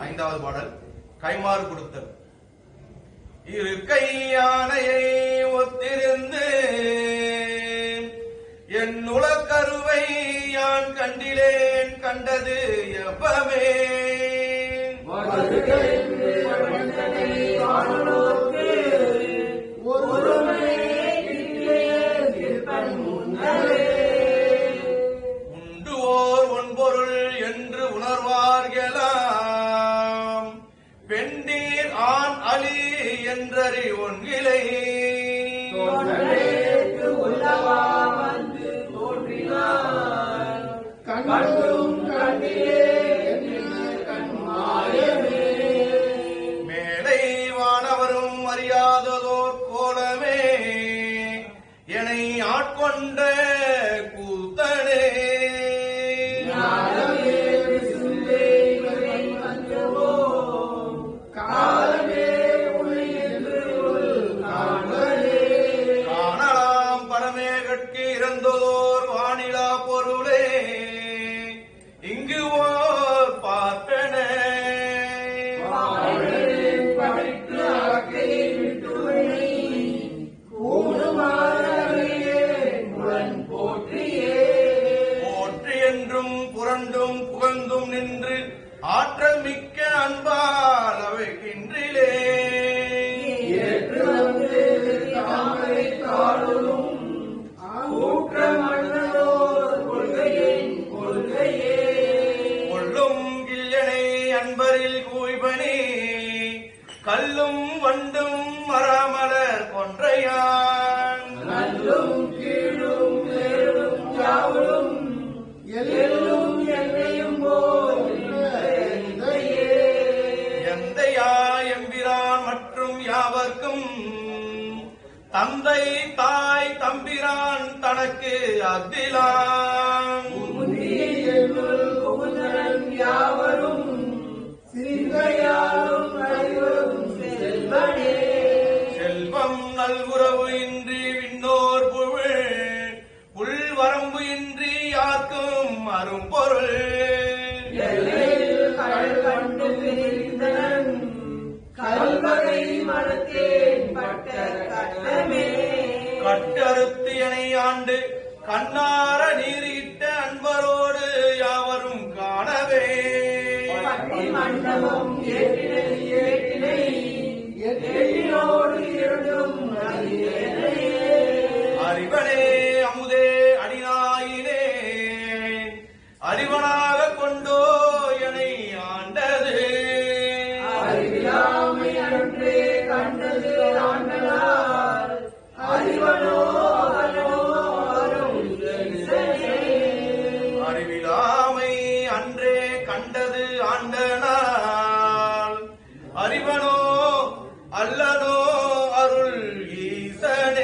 ஐந்தாவது பாடல் கைமாறு கொடுத்தல். இருக்கை யானையை ஒத்திருந்து என் உலக்கருவை யான் கண்டிலேன் கண்டது எப்பவே உண்டு ஓர் ஒன்பொருள் என்று உணர்வார்களாம் பெண்டீர் ஆண் அலி என்றறி ஒன்றிலை மேலை வானவரும் அறியாததோர் கோலமே என்னை ஆட்கொண்ட கூத்தனே காணலாம் பரமேகட்கு இறந்ததோர் வானிலா பொருளே இங்கு ஓர் பார்ப்பனே போற்றி என்றும் புரண்டும் புகழ்ந்தும் நின்று ஆற்றல் மிக்க அன்பால் அவைக்கின்றிலே கொள்ளும் கிள்ளனை அன்பரில் கூய்பனி கல்லும் வண்டும் மராமலர் கொன்றையான் எந்தையா எம்பிரான் மற்றும் யாவர்க்கும் தந்தை தாய் தம்பிரான் தனக்கு அக்திலான் யாவரும் செல்வம் நல்குறவு இன்றி விண்ணோர் புகழ் புல்வரம்பு இன்றி யார்க்கும் அரும்பொருள் கல்வகை மனத்தேன் பட்ட கட்டமே கட்டறுத்து எனை ஆண்டு கண்ணார நீரிட்ட அன்பரோடு யாவரும் காணவே மண்டபம் ஏற்றினை ஏற்றினோடு இரண்டும் அறிவனே அமுதே அடிநாயினே அறிவனாக கொண்டோ எனை ஆண்டது அறிவிலாமை அன்றே கண்டது ஆண்டனார் அறிவனோ அவனோ அறிவிலாமை அன்றே கண்டது ஆண்டனால் அறிவனோ அல்லனோ அருள் ஈசனே.